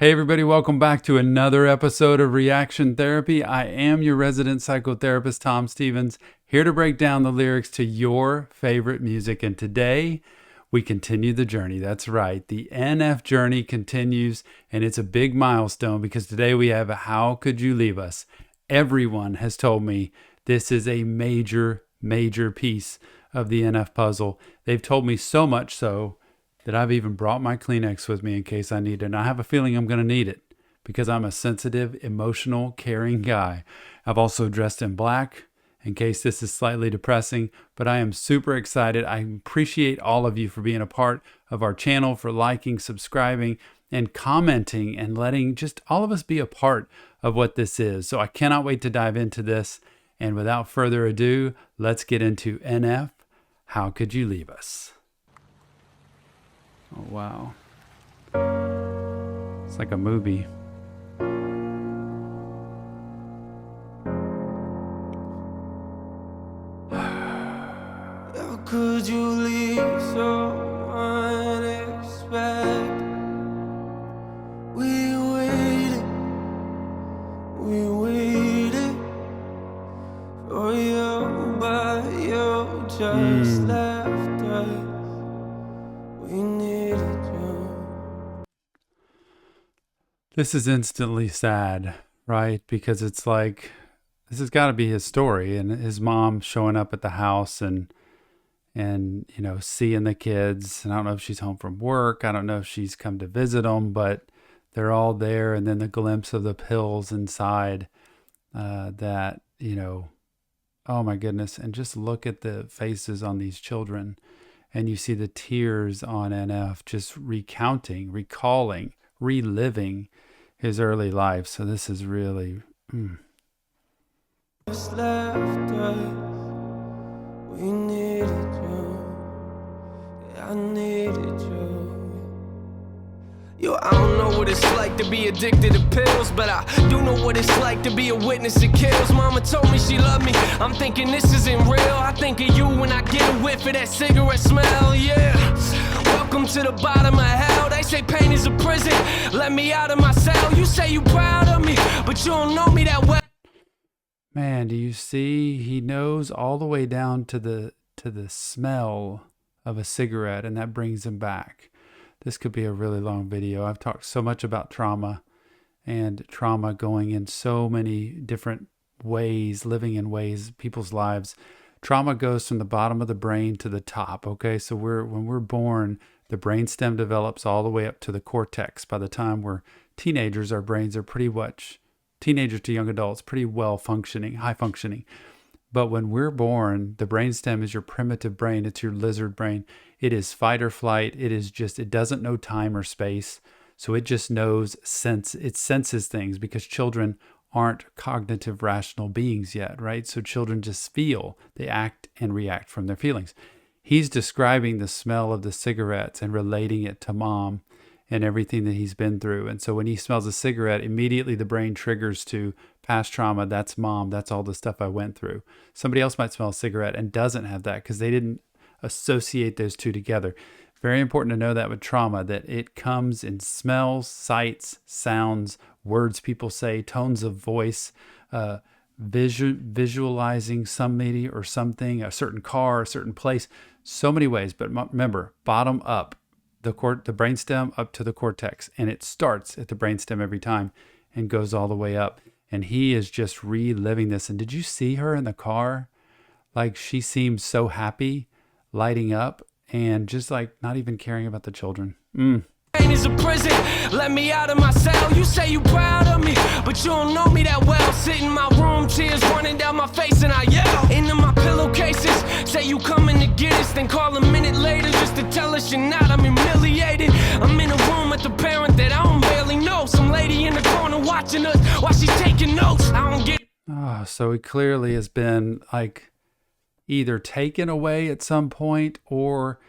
Hey everybody, welcome back to another episode of Reaction Therapy. I am your resident psychotherapist, Tom Stevens, here to break down the lyrics to your favorite music. And today, we continue the journey. That's right, the NF journey continues, and it's a big milestone because today we have How Could You Leave Us? Everyone has told me this is a major piece of the NF puzzle. They've told me so much so that I've even brought my Kleenex with me in case I need it. And I have a feeling I'm going to need it because I'm a sensitive, emotional, caring guy. I've also dressed in black in case this is slightly depressing, but I am super excited. I appreciate all of you for being a part of our channel, for liking, subscribing, and commenting, and letting just all of us be a part of what this is. So I cannot wait to dive into this. And without further ado, let's get into NF. How Could You Leave Us? Oh, wow. It's like a movie. How could you leave so unexpected? We waited for you, but you just left us. We needed you. This is instantly sad, right? Because it's like, this has got to be his story, and his mom showing up at the house and you know, seeing the kids. And I don't know if she's home from work. I don't know if she's come to visit them, but they're all there. And then the glimpse of the pills inside that, you know, oh my goodness. And just look at the faces on these children. And you see the tears on NF just recounting, recalling, reliving his early life. So this is really... Just left us. We needed you. Yeah, I needed you. Yo, I don't know what it's like to be addicted to pills, but I do know what it's like to be a witness that kills. Mama told me she loved me. I'm thinking this isn't real. I think of you when I get a whiff of that cigarette smell, yeah. Welcome to the bottom of hell. They say pain is a prison. Let me out of my cell. You say you proud of me, but you don't know me that well. Man, do you see? He knows all the way down to the smell of a cigarette, and that brings him back. This could be a really long video. I've talked so much about trauma and trauma going in so many different ways, living in ways, people's lives. Trauma goes from the bottom of the brain to the top, okay? So when we're born, the brainstem develops all the way up to the cortex. By the time we're teenagers, our brains are pretty much, teenagers to young adults, pretty well functioning, high functioning. But when we're born, the brainstem is your primitive brain. It's your lizard brain. It is fight or flight. It is just, it doesn't know time or space. So it just knows it senses things because children aren't cognitive rational beings yet, right? So children just feel, they act and react from their feelings. He's describing the smell of the cigarettes and relating it to mom and everything that he's been through. And so when he smells a cigarette, immediately the brain triggers to past trauma. That's mom. That's all the stuff I went through. Somebody else might smell a cigarette and doesn't have that because they didn't associate those two together. Very important to know that with trauma, that it comes in smells, sights, sounds, words people say, tones of voice, visualizing somebody or something, a certain car, a certain place, so many ways. But remember, bottom up, the brainstem up to the cortex, and it starts at the brainstem every time and goes all the way up. And he is just reliving this. And did you see her in the car? Like, she seemed so happy, lighting up, and just like not even caring about the children. Pain is a prison. Let me out of my cell. You say you proud of me, but you don't know me that well. Sit in my room, tears running down my face, and I yell into my pillowcases. Say you coming to get us, then call a minute later just to tell us you're not. I'm humiliated. I'm in a room with the parent that I don't barely know. Some lady in the corner watching us while she's taking notes. I don't get. Oh, so he clearly has been like either taken away at some point, or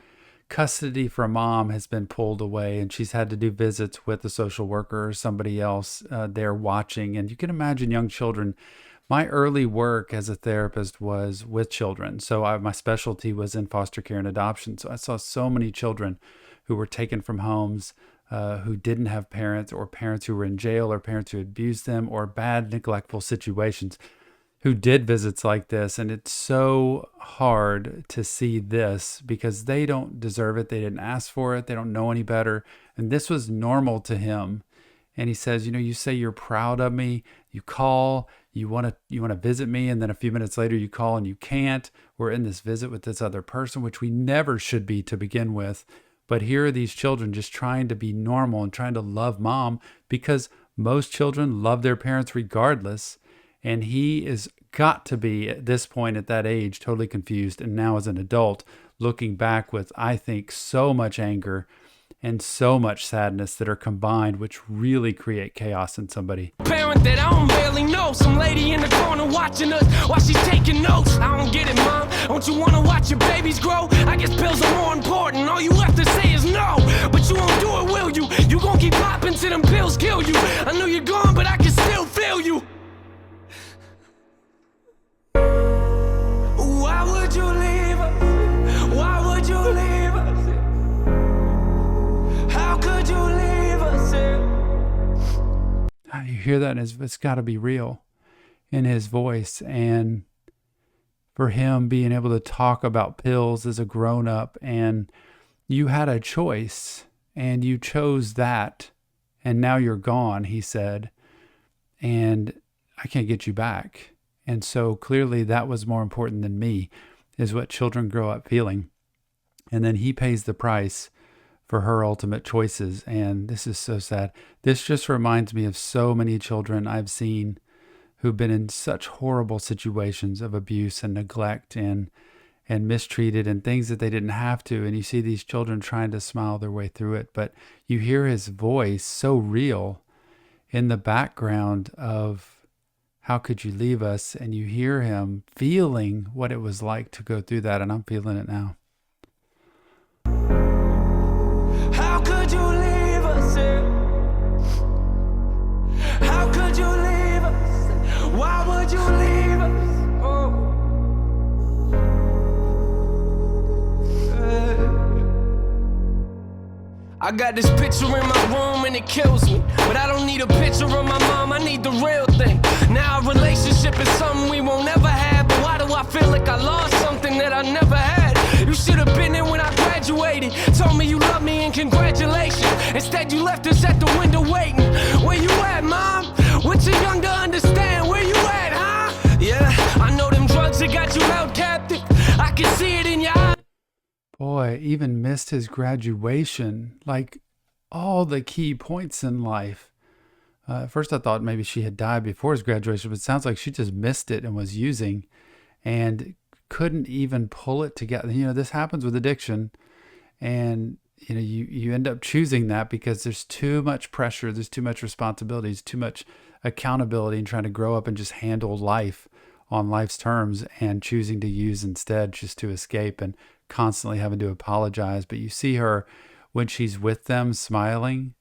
custody for mom has been pulled away, and she's had to do visits with a social worker or somebody else there watching. And you can imagine young children. My early work as a therapist was with children. So my specialty was in foster care and adoption. So I saw so many children who were taken from homes who didn't have parents, or parents who were in jail, or parents who abused them, or bad, neglectful situations, who did visits like this. And it's so hard to see this because they don't deserve it. They didn't ask for it. They don't know any better. And this was normal to him. And he says, you say you're proud of me. You call, you want to visit me. And then a few minutes later you call and you can't. We're in this visit with this other person, which we never should be to begin with. But here are these children just trying to be normal and trying to love mom, because most children love their parents regardless. And he is got to be, at this point, at that age, totally confused. And now as an adult, looking back with, I think, so much anger and so much sadness that are combined, which really create chaos in somebody. Parent that I don't barely know, some lady in the corner watching us while she's taking notes. I don't get it, mom. Don't you want to watch your babies grow? I guess pills are more important. All you have to say is no, but you won't do it, will you? You gon' keep popping till them pills kill you. I know you're gone, but I can still feel you. Why would you leave us? Why would you leave us? How could you leave us? You hear that, and it's got to be real in his voice. And for him being able to talk about pills as a grown-up, and you had a choice and you chose that, and now you're gone, he said, and I can't get you back. And so clearly that was more important than me, is what children grow up feeling. And then he pays the price for her ultimate choices. And this is so sad. This just reminds me of so many children I've seen who've been in such horrible situations of abuse and neglect and mistreated and things that they didn't have to. And you see these children trying to smile their way through it, but you hear his voice so real in the background of how could you leave us? And you hear him feeling what it was like to go through that. And I'm feeling it now. How could you leave us? How could you leave us? Why would you leave us? I got this picture in my room and it kills me, but I don't need a picture of my mom, I need the real thing. Now a relationship is something we won't ever have, but why do I feel like I lost something that I never had? You should have been there when I graduated, told me you love me and congratulations. Instead you left us at the window waiting. Where you at, mom? We're too young to understand. Where you at, huh? Yeah, I know them drugs that got you held captive. I can see it in your eyes. Boy, even missed his graduation, like all the key points in life. At first I thought maybe she had died before his graduation, but it sounds like she just missed it and was using and couldn't even pull it together. This happens with addiction, and you end up choosing that because there's too much pressure, there's too much responsibilities, too much accountability, and trying to grow up and just handle life on life's terms, and choosing to use instead just to escape and constantly having to apologize. But you see her when she's with them smiling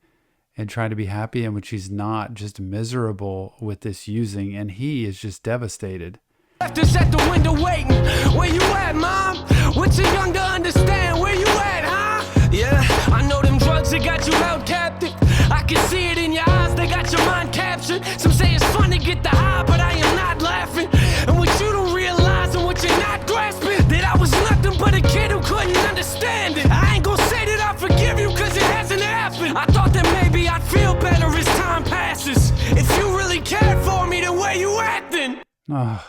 and trying to be happy, and when she's not, just miserable with this using, and he is just devastated. Left us at the window waiting. Where you at, mom? We're too young to understand. Where you at, huh? Yeah, I know them drugs that got you held captive. I can see it in your eyes, they got your mind captured. Some say it's fun to get the high, but I am not laughing. And what you don't realize and what you're not grasping, that I was nothing but a kid who couldn't understand it. I ain't gonna say that I forgive you cause it hasn't happened. I thought that maybe I'd feel better as time passes. If you really cared for me, then where you at then? Oh,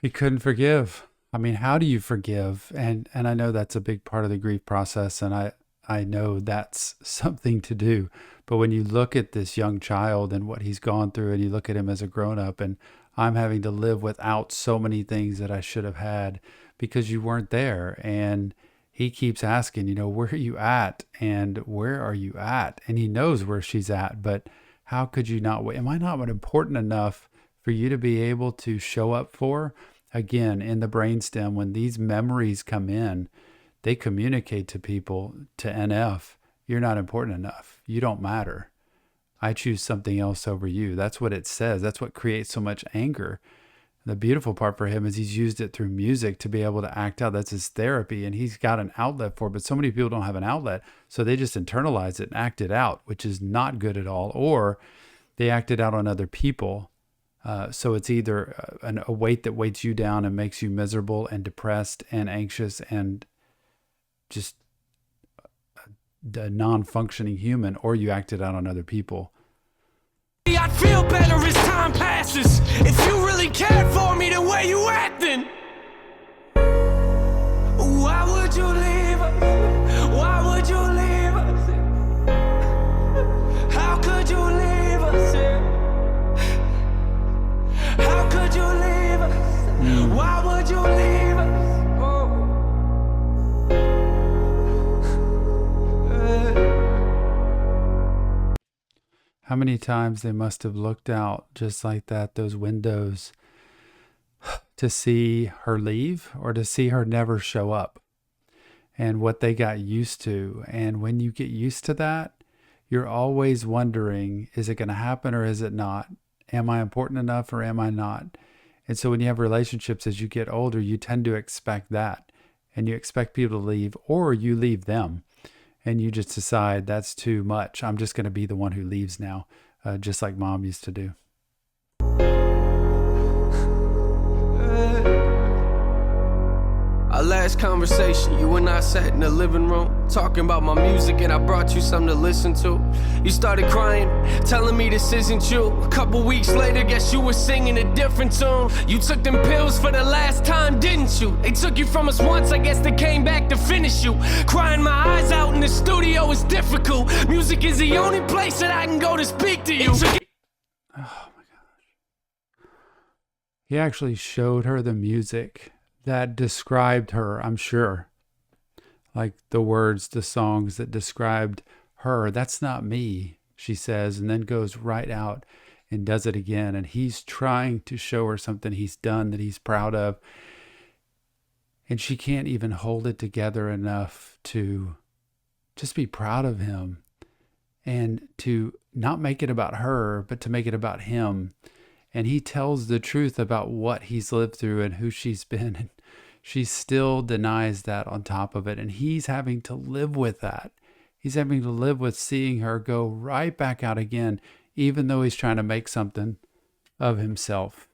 he couldn't forgive. I mean, how do you forgive? And I know that's a big part of the grief process, and I know that's something to do. But when you look at this young child and what he's gone through, and you look at him as a grown-up, and I'm having to live without so many things that I should have had because you weren't there. And he keeps asking, where are you at? And where are you at? And he knows where she's at, but how could you not wait? Am I not important enough for you to be able to show up for? Again, in the brainstem, when these memories come in, they communicate to people, to NF, you're not important enough. You don't matter. I choose something else over you. That's what it says. That's what creates so much anger. The beautiful part for him is he's used it through music to be able to act out. That's his therapy, and he's got an outlet for it. But so many people don't have an outlet, so they just internalize it and act it out, which is not good at all. Or they act it out on other people. So it's either a weight that weights you down and makes you miserable and depressed and anxious and just a non-functioning human, or you act it out on other people. I'd feel better as time passes if you really cared for me the way you acting. Why would you leave us? Why would you leave us? How could you leave us? How could you leave us? Why would you leave us? How many times they must have looked out just like that, those windows, to see her leave or to see her never show up, and what they got used to. And when you get used to that, you're always wondering, is it going to happen or is it not? Am I important enough or am I not? And so when you have relationships as you get older, you tend to expect that, and you expect people to leave, or you leave them. And you just decide that's too much. I'm just going to be the one who leaves now, just like Mom used to do. Our last conversation, you and I sat in the living room talking about my music, and I brought you something to listen to. You started crying, telling me this isn't you. A couple weeks later, guess you were singing a different tune. You took them pills for the last time, didn't you? They took you from us once, I guess they came back to finish you. Crying my eyes out in the studio is difficult. Music is the only place that I can go to speak to you. Oh my gosh. He actually showed her the music that described her, I'm sure. Like the words, the songs that described her. That's not me, she says, and then goes right out and does it again. And he's trying to show her something he's done that he's proud of. And she can't even hold it together enough to just be proud of him and to not make it about her, but to make it about him. And he tells the truth about what he's lived through and who she's been. And she still denies that on top of it. And he's having to live with that. He's having to live with seeing her go right back out again, even though he's trying to make something of himself.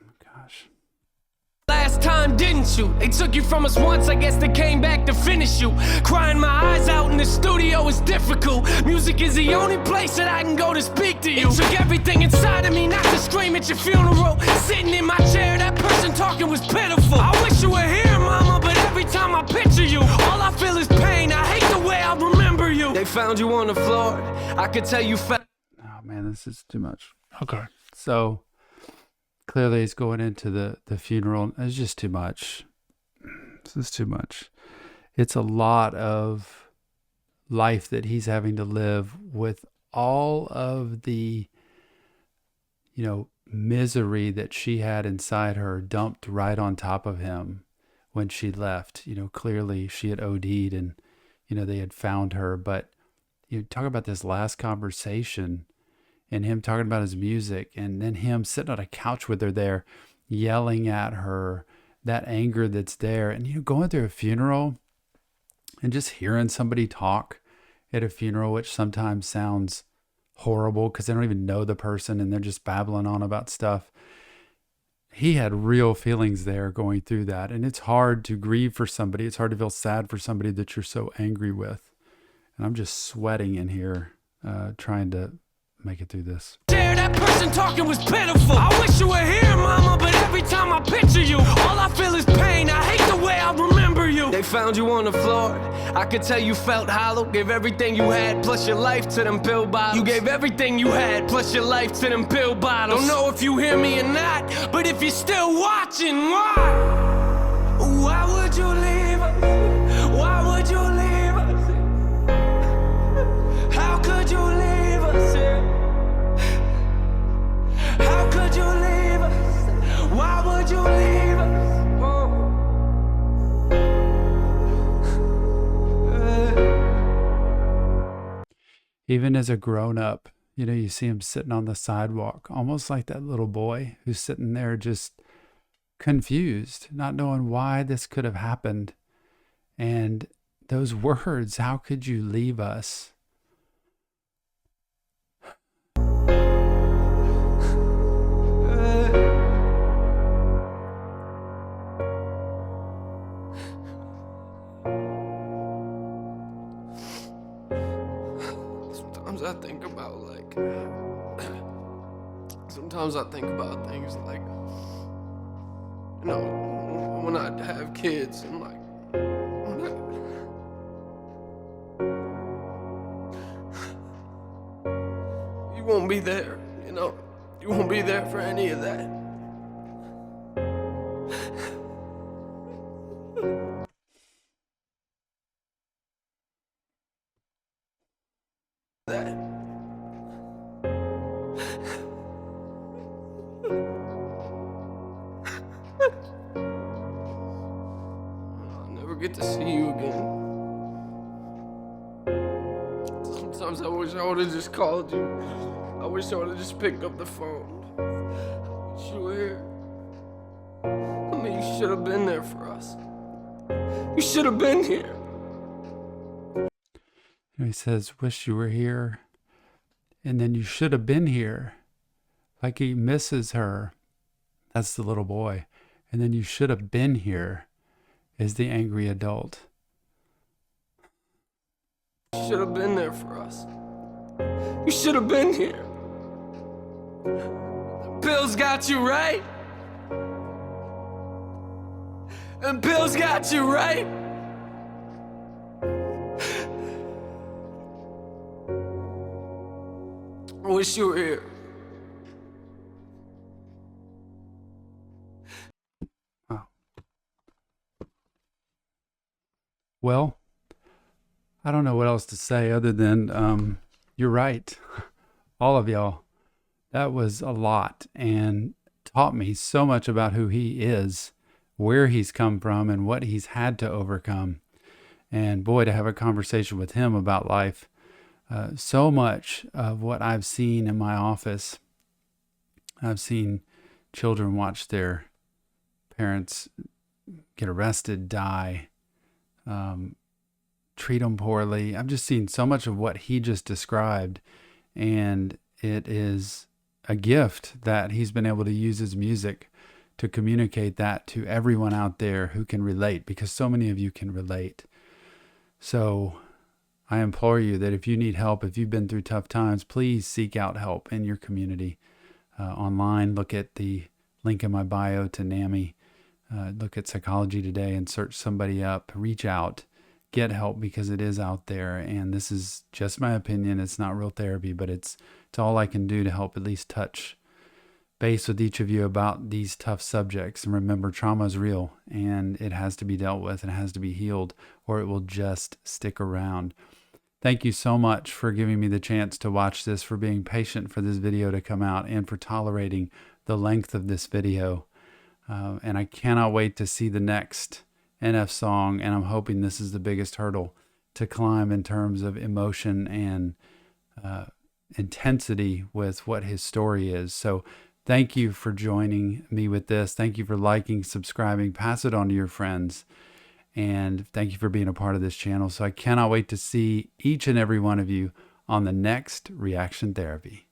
Oh, gosh. Last time, didn't you? They took you from us once, I guess they came back to finish you. Crying my eyes out in the studio is difficult. Music is the only place that I can go to speak to you. It took everything inside of me not to scream at your funeral. Sitting in my chair, that person talking was pitiful. I wish you were here, mama, but every time I picture you, all I feel is pain. I hate the way I remember you. They found you on the floor, I could tell you felt. Oh man, this is too much. Okay. So clearly he's going into the funeral. It's just too much. This is too much. It's a lot of life that he's having to live with all of the, misery that she had inside her dumped right on top of him when she left. Clearly she had OD'd and, they had found her. But you talk about this last conversation and him talking about his music, and then him sitting on a couch with her there, yelling at her, that anger that's there. And, going through a funeral and just hearing somebody talk at a funeral, which sometimes sounds horrible because they don't even know the person and they're just babbling on about stuff. He had real feelings there going through that. And it's hard to grieve for somebody. It's hard to feel sad for somebody that you're so angry with. And I'm just sweating in here, trying to make it through this. That person talking was pitiful. I wish you were here, mama, but every time I picture you, all I feel is pain. I hate the way I remember you. They found you on the floor, I could tell you felt hollow. Gave everything you had plus your life to them pill bottles. You gave everything you had plus your life to them pill bottles. Don't know if you hear me or not, but if you're still watching, why would you leave us? Why would you leave us? How could you leave us? How could you leave us? Why would you leave us? Even as a grown-up, You know, you see him sitting on the sidewalk, almost like that little boy who's sitting there just confused, not knowing why this could have happened. And those words, how could you leave us? Sometimes I think about things like, you know, when I have kids and like, you won't be there, you know, you won't be there for any of that. I'll never get to see you again. Sometimes I wish I would have just called you. I wish I would have just picked up the phone. I wish you were here. I mean, you should have been there for us. You should have been here. He says, wish you were here. And then you should have been here. Like he misses her. That's the little boy. And then you should have been here is the angry adult. You should have been there for us. You should have been here. The pills got you right. And pills got you right. I wish you were here. Wow. Well, I don't know what else to say other than you're right. All of y'all. That was a lot and taught me so much about who he is, where he's come from, and what he's had to overcome. And boy, to have a conversation with him about life. So much of what I've seen in my office, I've seen children watch their parents get arrested, die, treat them poorly. I've just seen so much of what he just described, and it is a gift that he's been able to use his music to communicate that to everyone out there who can relate, because so many of you can relate. So I implore you that if you need help, if you've been through tough times, please seek out help in your community. Online, look at the link in my bio to NAMI. Look at Psychology Today and search somebody up. Reach out. Get help, because it is out there. And this is just my opinion. It's not real therapy, but it's all I can do to help at least touch base with each of you about these tough subjects. And remember, trauma is real and it has to be dealt with and it has to be healed, or it will just stick around. Thank you so much for giving me the chance to watch this, for being patient for this video to come out, and for tolerating the length of this video. And I cannot wait to see the next NF song, and I'm hoping this is the biggest hurdle to climb in terms of emotion and intensity with what his story is. So thank you for joining me with this. Thank you for liking, subscribing, pass it on to your friends. And thank you for being a part of this channel. So I cannot wait to see each and every one of you on the next Reaction Therapy.